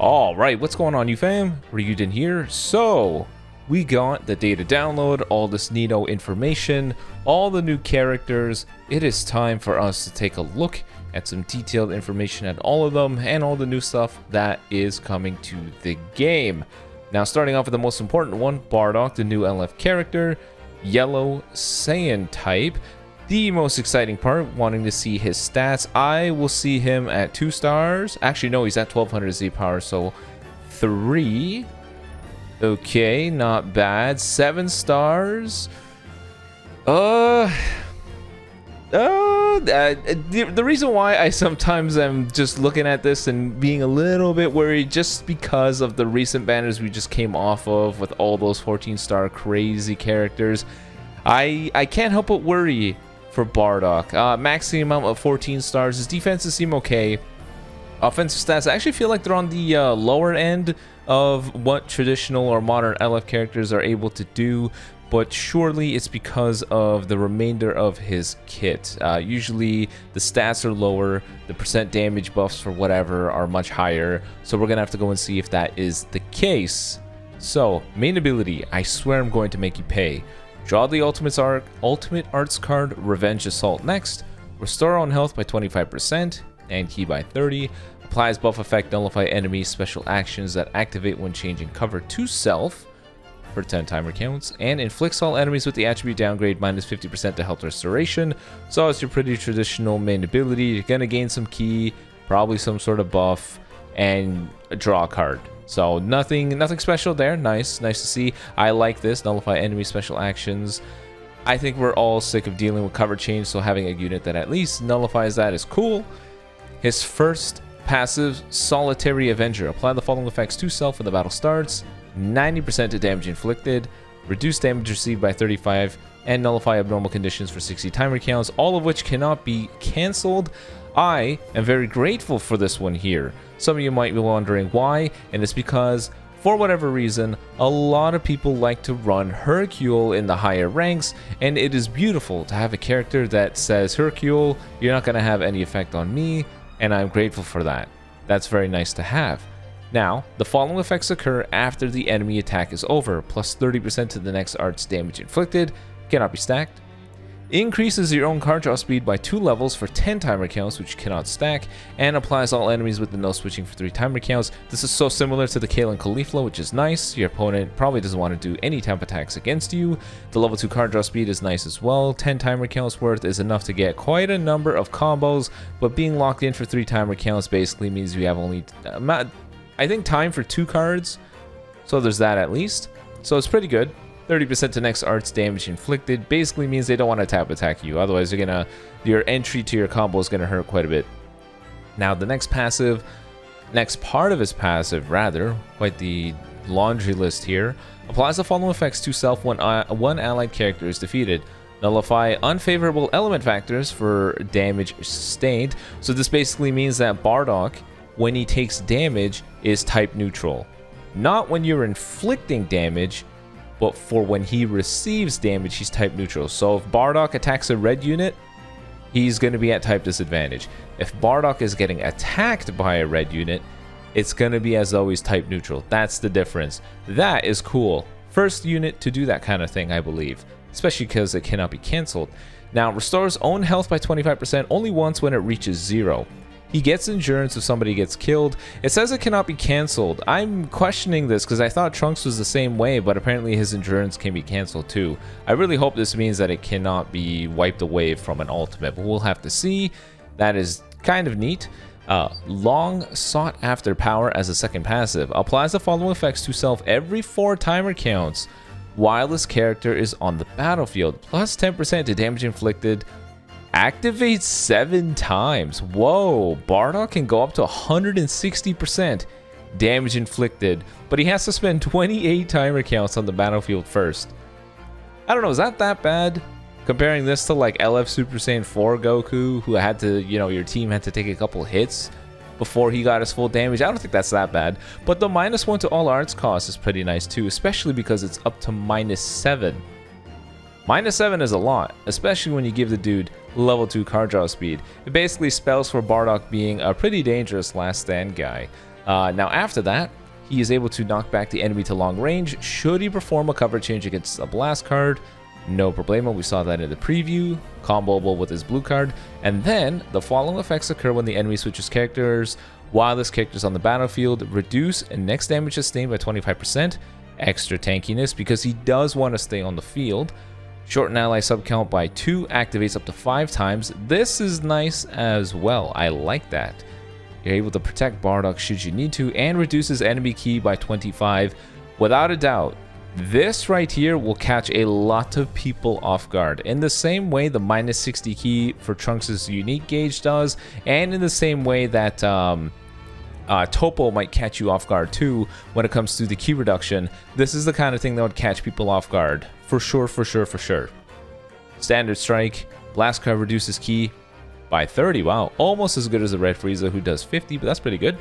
All right, what's going on, you fam? Raiyuden here. So, we got the data download, all this neato information, all the new characters. It is time for us to take a look at some detailed information at all of them and all the new stuff that is coming to the game. Now, starting off with the most important one, Bardock, the new LF character, yellow Saiyan type. The most exciting part, wanting to see his stats. I will see him at 2 stars. Actually, no, he's at 1200 Z power, so 3. Okay, not bad. 7 stars. The reason why I sometimes am just looking at this and being a little bit worried just because of the recent banners we just came off of with all those 14-star crazy characters. I can't help but worry for Bardock. Maximum amount of 14 stars. His defenses seem okay. Offensive stats, I actually feel like they're on the lower end of what traditional or modern LF characters are able to do, but surely it's because of the remainder of his kit. Usually the stats are lower, the percent damage buffs for whatever are much higher, so we're gonna have to go and see if that is the case. So, main ability, I swear I'm going to make you pay. Draw the Ultimate Arts card, Revenge Assault next. Restore on health by 25% and ki by 30. Applies buff effect, nullify enemies, special actions that activate when changing cover to self for 10 timer counts. And inflicts all enemies with the attribute downgrade minus 50% to health restoration. So it's your pretty traditional main ability. You're going to gain some ki, probably some sort of buff, and draw a card. So nothing special there. Nice to see. I like this. Nullify enemy special actions. I think we're all sick of dealing with cover change, so having a unit that at least nullifies that is cool. His first passive, Solitary Avenger. Apply the following effects to self when the battle starts. 90% to damage inflicted. Reduce damage received by 35. And nullify abnormal conditions for 60 timer counts, all of which cannot be cancelled. I am very grateful for this one here. Some of you might be wondering why, and it's because, for whatever reason, a lot of people like to run Hercule in the higher ranks, and it is beautiful to have a character that says, Hercule, you're not going to have any effect on me, and I'm grateful for that. That's very nice to have. Now, the following effects occur after the enemy attack is over, plus 30% to the next art's damage inflicted, cannot be stacked. Increases your own card draw speed by 2 levels for 10 timer counts, which cannot stack, and applies all enemies with the no switching for 3 timer counts. This is so similar to the Kale and Caulifla, which is nice. Your opponent probably doesn't want to do any temp attacks against you. The level 2 card draw speed is nice as well. 10 timer counts worth is enough to get quite a number of combos, but being locked in for 3 timer counts basically means you have only, I think, time for 2 cards, so there's that at least. So it's pretty good. 30% to next art's damage inflicted basically means they don't want to tap attack you. Otherwise, your entry to your combo is gonna hurt quite a bit. Now, the next part of his passive, rather, quite the laundry list here, applies the following effects to self when one allied character is defeated. Nullify unfavorable element factors for damage sustained. So this basically means that Bardock, when he takes damage, is type neutral. Not when you're inflicting damage, but for when he receives damage, he's type neutral. So if Bardock attacks a red unit, he's going to be at type disadvantage. If Bardock is getting attacked by a red unit, it's going to be as though he's type neutral. That's the difference. That is cool. First unit to do that kind of thing, I believe, especially because it cannot be cancelled. Now, restores own health by 25% only once when it reaches 0. He gets endurance if somebody gets killed. It says it cannot be cancelled. I'm questioning this because I thought Trunks was the same way, but apparently his endurance can be cancelled too. I really hope this means that it cannot be wiped away from an ultimate, but we'll have to see. That is kind of neat. Long sought after power as a second passive. Applies the following effects to self every 4 timer counts while this character is on the battlefield. Plus 10% to damage inflicted. Activates 7 times. Whoa, Bardock can go up to 160% damage inflicted, but he has to spend 28 timer counts on the battlefield first. I don't know, is that bad? Comparing this to like LF Super Saiyan 4 Goku, who had to, your team had to take a couple hits before he got his full damage. I don't think that's that bad, but the -1 to all arts cost is pretty nice too, especially because it's up to -7. -7 is a lot, especially when you give the dude level 2 card draw speed. It basically spells for Bardock being a pretty dangerous last stand guy. Now after that, he is able to knock back the enemy to long range should he perform a cover change against a blast card. No problemo, we saw that in the preview, comboable with his blue card. And then the following effects occur when the enemy switches characters while this character is on the battlefield. Reduce next damage sustained by 25%, extra tankiness because he does want to stay on the field. Shorten ally sub count by 2, activates up to 5 times. This is nice as well, I like that. You're able to protect Bardock should you need to, and reduces enemy ki by 25. Without a doubt, this right here will catch a lot of people off guard. In the same way the minus 60 ki for Trunks' unique gauge does, and in the same way that Topo might catch you off guard too when it comes to the ki reduction. This is the kind of thing that would catch people off guard. For sure, for sure, for sure. Standard strike. Blast card reduces ki by 30. Wow, almost as good as the Red Frieza who does 50, but that's pretty good.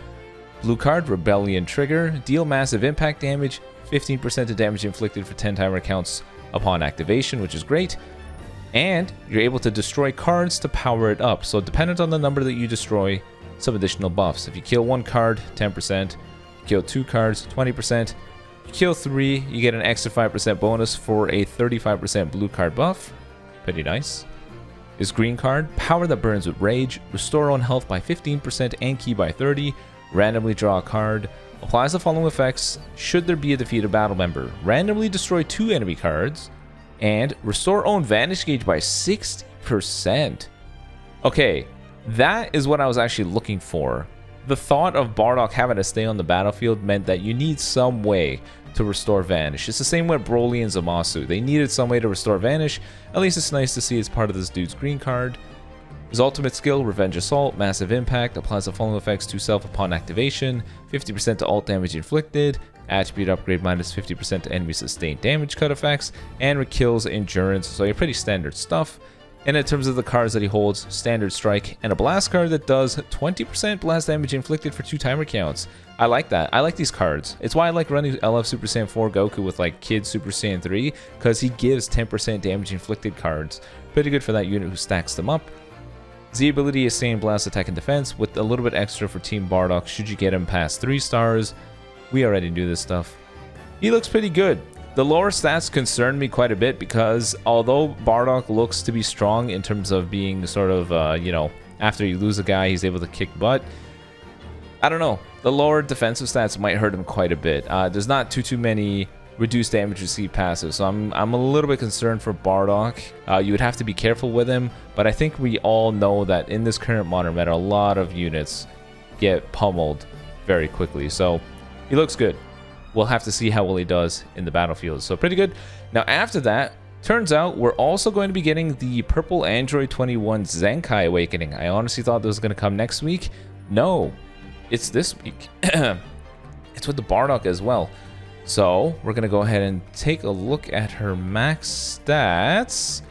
Blue card, Rebellion trigger. Deal massive impact damage. 15% of damage inflicted for 10 timer counts upon activation, which is great. And you're able to destroy cards to power it up. So dependent on the number that you destroy, some additional buffs. If you kill 1 card, 10%. Kill 2 cards, 20%. You kill 3, you get an extra 5% bonus for a 35% blue card buff. Pretty nice. His green card, power that burns with rage. Restore on health by 15% and ki by 30. Randomly draw a card. Applies the following effects should there be a defeated battle member. Randomly destroy 2 enemy cards. And restore own vanish gauge by 60%. Okay, that is what I was actually looking for. The thought of Bardock having to stay on the battlefield meant that you need some way to restore vanish. It's the same with Broly and Zamasu. They needed some way to restore vanish. At least it's nice to see it's part of this dude's green card. His ultimate skill, Revenge Assault, massive impact, applies the following effects to self upon activation, 50% to alt damage inflicted, attribute upgrade minus 50% to enemy sustained damage cut effects, and kills endurance. So you're pretty standard stuff. And in terms of the cards that he holds, standard strike and a blast card that does 20% blast damage inflicted for 2 timer counts. I like that. I like these cards. It's why I like running LF Super Saiyan 4 Goku with like Kid Super Saiyan 3, because he gives 10% damage inflicted cards. Pretty good for that unit who stacks them up. Z ability is Saiyan Blast attack and defense with a little bit extra for Team Bardock should you get him past 3 stars. We already do this stuff. He looks pretty good. The lower stats concern me quite a bit because although Bardock looks to be strong in terms of being sort of, you know, after you lose a guy, he's able to kick butt. I don't know. The lower defensive stats might hurt him quite a bit. There's not too many reduced damage received passive, so I'm a little bit concerned for Bardock. You would have to be careful with him, but I think we all know that in this current modern meta, a lot of units get pummeled very quickly. So he looks good. We'll have to see how well he does in the battlefield. So pretty good. Now after that, turns out we're also going to be getting the Purple Android 21 Zenkai Awakening. I honestly thought this was going to come next week. No, it's this week. It's with the Bardock as well. So we're going to go ahead and take a look at her max stats.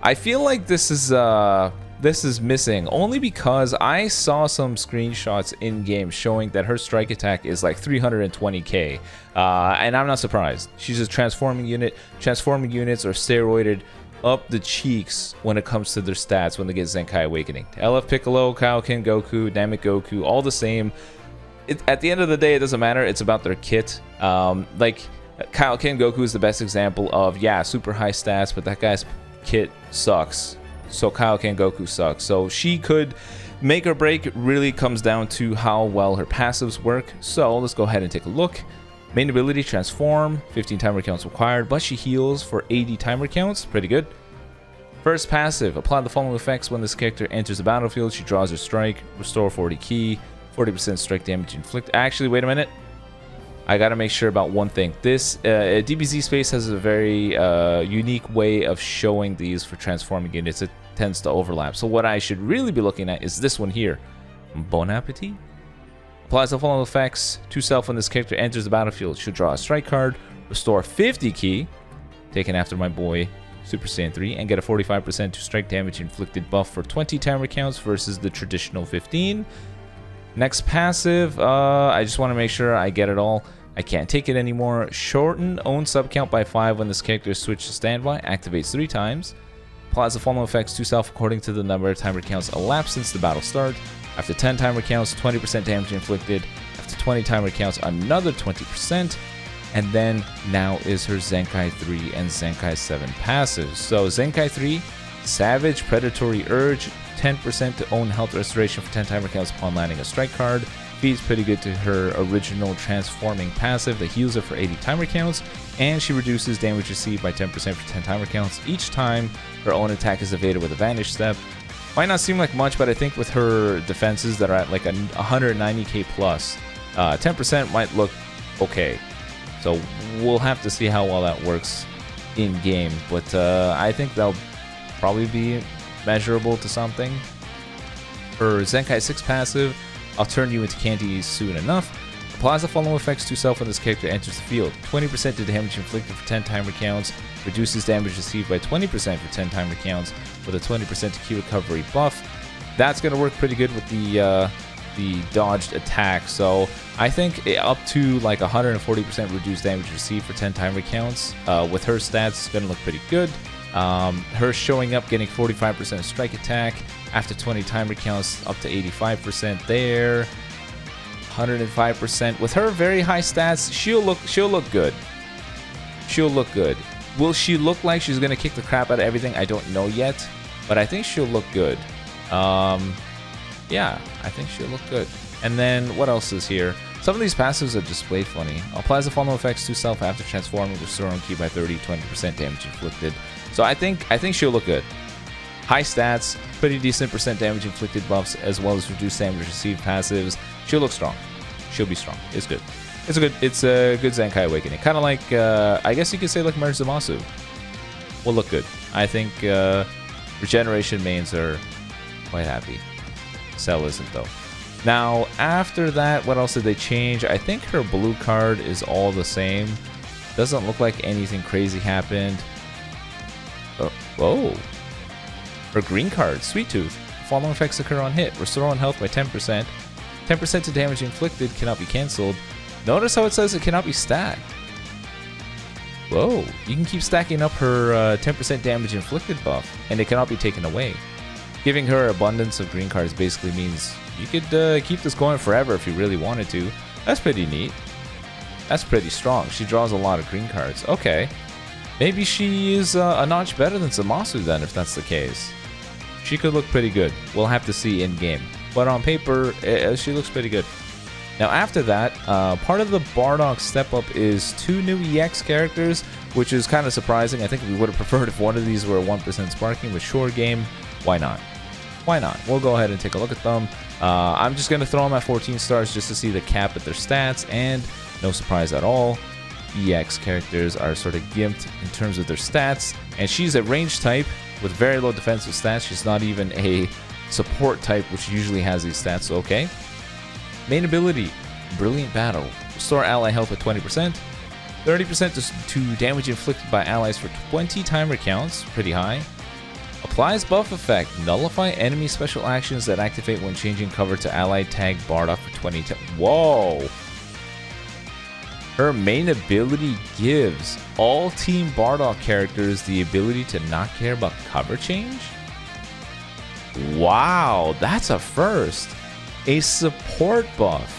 I feel like this is missing only because I saw some screenshots in game showing that her strike attack is like 320k, and I'm not surprised. She's a transforming unit. Transforming units are steroided up the cheeks when it comes to their stats when they get Zenkai Awakening. LF Piccolo, Kaioken Goku, Namek Goku, all the same. At the end of the day, it doesn't matter. It's about their kit. Like Kaioken Goku is the best example of, yeah, super high stats, but that guy's kit sucks. So Kaioken Goku sucks. So she could make or break. It really comes down to how well her passives work. So let's go ahead and take a look. Main ability, transform, 15 timer counts required, but she heals for 80 timer counts. Pretty good. First passive, apply the following effects when this character enters the battlefield. She draws her strike, restore 40 ki, 40% strike damage inflicted. Actually, wait a minute. I gotta make sure about one thing. This DBZ Space has a very unique way of showing these for transforming units. It tends to overlap. So what I should really be looking at is this one here. Bon Appetit. Applies the following effects to self when this character enters the battlefield. Should draw a strike card, restore 50 ki, taken after my boy Super Saiyan 3, and get a 45% to strike damage inflicted buff for 20 timer counts versus the traditional 15. Next passive, I just want to make sure I get it all. I can't take it anymore. Shorten own sub count by 5 when this character is switched to standby. Activates 3 times. Applies the following effects to self according to the number of timer counts elapsed since the battle start. After 10 timer counts, 20% damage inflicted. After 20 timer counts, another 20%. And then now is her Zenkai 3 and Zenkai 7 passives. So Zenkai 3, Savage Predatory Urge, 10% to own health restoration for 10 timer counts upon landing a strike card. Feeds pretty good to her original transforming passive that heals her for 80 timer counts, and she reduces damage received by 10% for 10 timer counts each time her own attack is evaded with a vanish step. Might not seem like much, but I think with her defenses that are at like a 190k plus, 10% might look okay. So we'll have to see how well that works in game, but I think they'll probably be measurable to something. Her Zenkai 6 passive, I'll turn you into candy soon enough. Applies the following effects to self when this character enters the field. 20% to damage inflicted for 10 timer counts, reduces damage received by 20% for 10 timer counts with a 20% to key recovery buff. That's going to work pretty good with the dodged attack, so I think up to like 140% reduced damage received for 10 timer counts. With her stats, it's going to look pretty good. Her showing up, getting 45% strike attack after 20 timer counts, up to 85% there, 105%. With her very high stats, she'll look good. She'll look good. Will she look like she's gonna kick the crap out of everything? I don't know yet, but I think she'll look good. Yeah, I think she'll look good. And then what else is here? Some of these passives are displayed funny. Applies the following effects to self after transforming, restore on key by 30-20% damage inflicted. So I think she'll look good. High stats, pretty decent percent damage inflicted buffs, as well as reduced damage received passives. She'll look strong. She'll be strong. It's good. It's a good Zenkai Awakening. Kind of like, I guess you could say like Zamasu. Will look good. I think Regeneration mains are quite happy. Cell isn't though. Now, after that, what else did they change? I think her blue card is all the same. Doesn't look like anything crazy happened. Oh, whoa. Her green card, Sweet Tooth. Following effects occur on hit. Restore on health by 10%. 10% to damage inflicted cannot be cancelled. Notice how it says it cannot be stacked. Whoa. You can keep stacking up her 10% damage inflicted buff, and it cannot be taken away. Giving her abundance of green cards basically means you could keep this going forever if you really wanted to. That's pretty neat. That's pretty strong. She draws a lot of green cards. Okay. Maybe she is a notch better than Zamasu then, if that's the case. She could look pretty good. We'll have to see in game. But on paper, she looks pretty good. Now after that, part of the Bardock step up is 2 new EX characters, which is kind of surprising. I think we would have preferred if one of these were 1% sparking, with sure game. Why not? Why not? We'll go ahead and take a look at them. I'm just going to throw them at 14 stars just to see the cap at their stats, and no surprise at all, EX characters are sort of gimped in terms of their stats, and she's a range type with very low defensive stats. She's not even a support type, which usually has these stats, so okay. Main ability, Brilliant Battle. Restore ally health by 20%. 30% to damage inflicted by allies for 20 timer counts, pretty high. Applies buff effect, nullify enemy special actions that activate when changing cover to allied tag Bardock for 20 times. Whoa! Her main ability gives all Team Bardock characters the ability to not care about cover change? Wow, that's a first. A support buff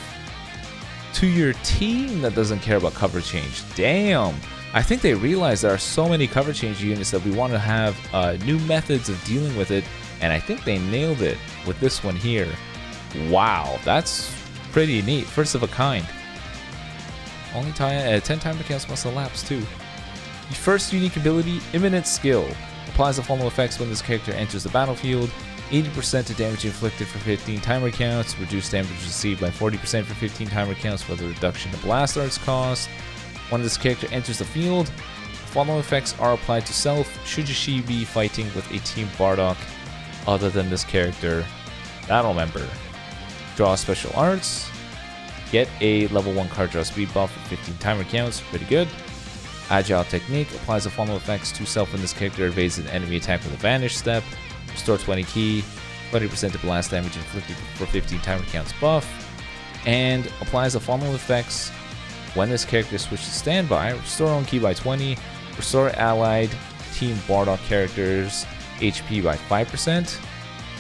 to your team that doesn't care about cover change. Damn. I think they realize there are so many cover change units that we want to have new methods of dealing with it, and I think they nailed it with this one here. Wow, that's pretty neat. First of a kind. Only 10 timer counts must elapse too. The first unique ability, Imminent Skill. Applies the following effects when this character enters the battlefield. 80% to damage inflicted for 15 timer counts. Reduced damage received by 40% for 15 timer counts with a reduction to blast arts cost. When this character enters the field, the following effects are applied to self should she be fighting with a Team Bardock other than this character battle member. Draw special arts. Get a level 1 card draw speed buff for 15 timer counts. Pretty good. Agile Technique. Applies the following effects to self when this character evades an enemy attack with a vanish step. Restore 20 key. 20% to blast damage inflicted for 15 timer counts buff. And applies the following effects when this character switches to standby. Restore own key by 20. Restore allied Team Bardock characters HP by 5%,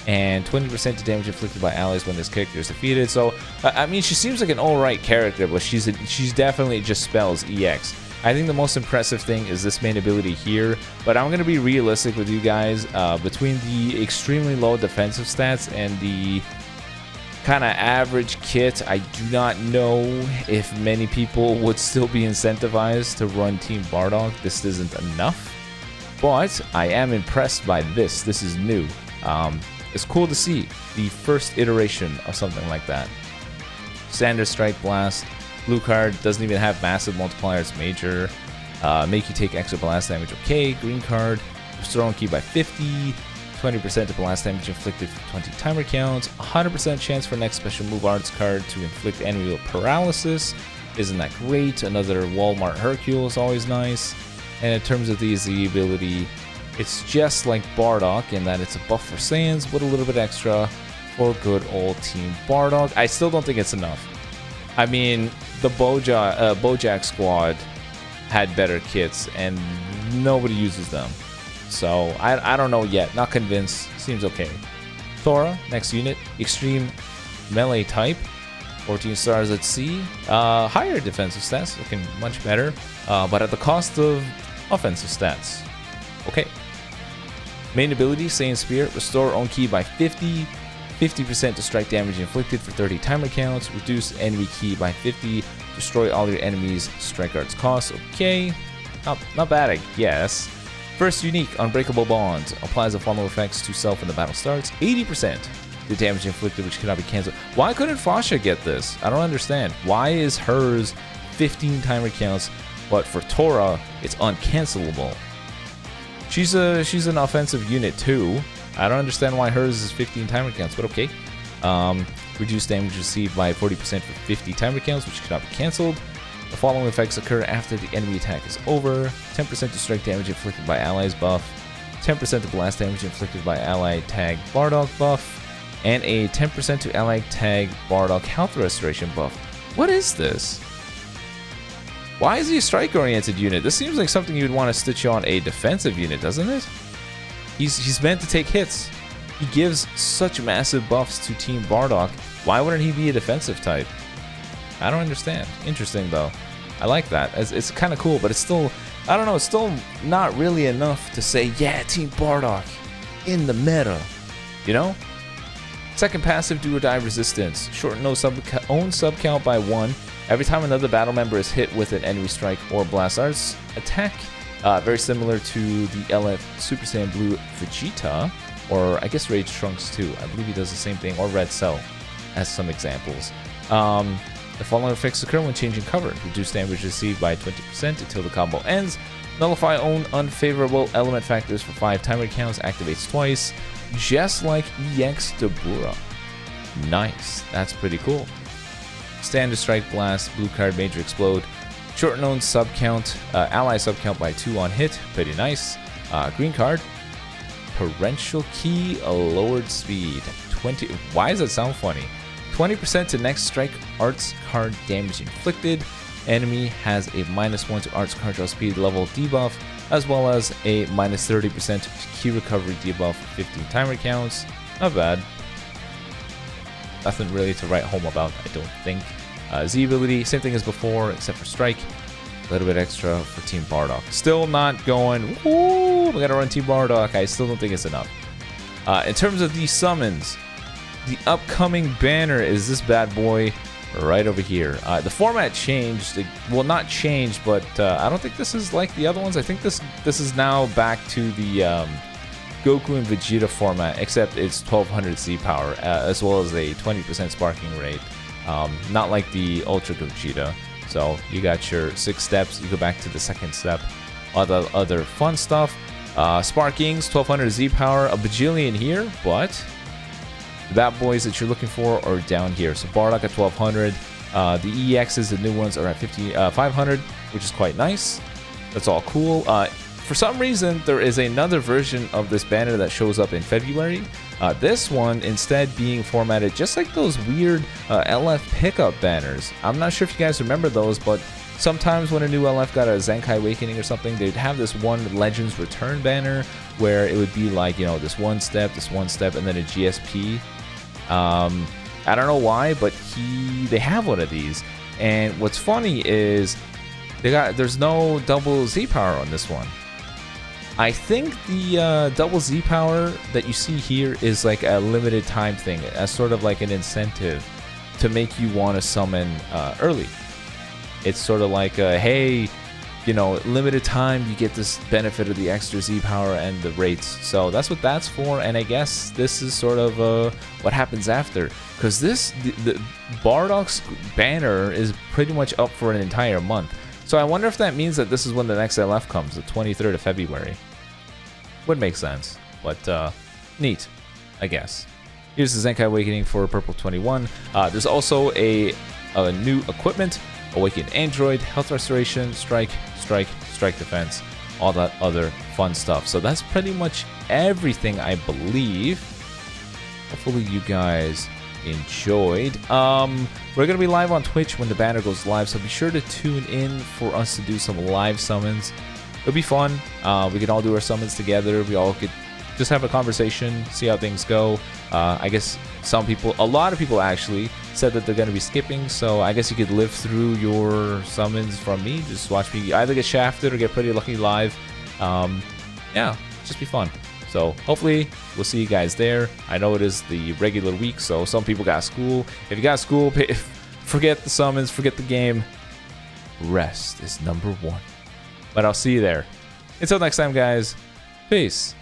and 20% to damage inflicted by allies when this character is defeated. So, I mean, she seems like an alright character, but she's definitely just spells EX. I think the most impressive thing is this main ability here, but I'm going to be realistic with you guys. Between the extremely low defensive stats and the kind of average kit, I do not know if many people would still be incentivized to run Team Bardock. This isn't enough, but I am impressed by this. This is new. It's cool to see the first iteration of something like that. Standard Strike Blast. Blue card doesn't even have massive multiplier. It's major. Make you take extra blast damage. Okay. Green card. Restore on key by 50. 20% of blast damage inflicted for 20 timer counts. 100% chance for next special move arts card to inflict enemy with paralysis. Isn't that great? Another Walmart Hercule is always nice. And in terms of the Z ability, it's just like Bardock in that it's a buff for Saiyans with a little bit extra for good old Team Bardock. I still don't think it's enough. I mean, the Bojack squad had better kits and nobody uses them. So I don't know yet. Not convinced. Seems okay. Tora, next unit, extreme melee type. 14 stars at sea. Higher defensive stats, looking much better, but at the cost of offensive stats. Okay. Main ability, Saiyan Spear, restore own ki by 50, 50% to strike damage inflicted for 30 timer counts, reduce enemy ki by 50, destroy all your enemies' strike arts costs. Okay, not bad, I guess. First unique, Unbreakable Bond, applies the following effects to self when the battle starts. 80% to damage inflicted, which cannot be cancelled. Why couldn't Fasha get this? I don't understand. Why is hers 15 timer counts, but for Tora, it's uncancelable? She's an offensive unit too. I don't understand why hers is 15 timer counts, but okay. Reduce damage received by 40% for 50 timer counts, which cannot be cancelled. The following effects occur after the enemy attack is over. 10% to strike damage inflicted by allies buff. 10% to blast damage inflicted by ally tag Bardock buff. And a 10% to ally tag Bardock health restoration buff. What is this? Why is he a strike-oriented unit? This seems like something you'd want to stitch on a defensive unit, doesn't it? He's meant to take hits. He gives such massive buffs to Team Bardock. Why wouldn't he be a defensive type? I don't understand. Interesting, though. I like that. It's kind of cool, but it's still, I don't know, it's still not really enough to say, yeah, Team Bardock in the meta. You know? Second passive, do or die resistance. Shorten own sub count by 1. Every time another battle member is hit with an enemy strike or blast arts attack. Very similar to the LF Super Saiyan Blue Vegeta, or I guess Rage Trunks too. I believe he does the same thing, or Red Cell, as some examples. The following effects occur when changing cover. Reduce damage received by 20% until the combo ends. Nullify own unfavorable element factors for 5 timer counts. Activates twice, just like EX Dabura. Nice. That's pretty cool. Standard Strike Blast, blue card, Major Explode. Shorten own sub count, ally sub count by 2 on hit. Pretty nice. Green card. Torrential Key, a lowered speed. 20. Why does that sound funny? 20% to next strike arts card damage inflicted. Enemy has a -1 to arts card draw speed level debuff, as well as a -30% to key recovery debuff for 15 timer counts. Not bad. Nothing really to write home about, I don't think. Z ability, same thing as before, except for strike. A little bit extra for Team Bardock. Still not going, woo, we gotta run Team Bardock. I still don't think it's enough. In terms of these summons, the upcoming banner is this bad boy right over here. The format changed. Well, not changed, but I don't think this is like the other ones. I think this is now back to the Goku and Vegeta format, except it's 1200 Z power, as well as a 20% sparking rate. Not like the Ultra Gogeta. So you got your 6 steps. You go back to the second step. Other fun stuff. Sparkings, 1200 Z power, a bajillion here, but the bad boys that you're looking for are down here. So Bardock at 1200. The EXs, the new ones, are at 500, which is quite nice. That's all cool. For some reason, there is another version of this banner that shows up in February. This one instead being formatted just like those weird LF pickup banners. I'm not sure if you guys remember those, but sometimes when a new LF got a Zenkai Awakening or something, they'd have this one Legends Return banner where it would be like, you know, this one step, and then a GSP. I don't know why, but they have one of these. And what's funny is there's no double Z power on this one. I think the double Z power that you see here is like a limited time thing, as sort of like an incentive to make you want to summon early. It's sort of like, hey, you know, limited time, you get this benefit of the extra Z power and the rates. So that's what that's for, and I guess this is sort of what happens after. Because the Bardock's banner is pretty much up for an entire month. So I wonder if that means that this is when the next LF comes, the 23rd of February. Would make sense, but neat, I guess. Here's the Zenkai Awakening for Purple 21. There's also a new equipment, Awakened Android, Health Restoration, Strike Defense, all that other fun stuff. So that's pretty much everything, I believe. Hopefully you guys enjoyed. We're gonna be live on Twitch when the banner goes live, so be sure to tune in for us to do some live summons. It'll be fun. We can all do our summons together. We all could just have a conversation, see how things go. I guess a lot of people actually said that they're going to be skipping, so I guess you could live through your summons from me. Just watch me either get shafted or get pretty lucky live. Yeah, just be fun. So hopefully we'll see you guys there. I know it is the regular week, so some people got school. If you got school, forget the summons, forget the game. Rest is number one. But I'll see you there. Until next time, guys. Peace.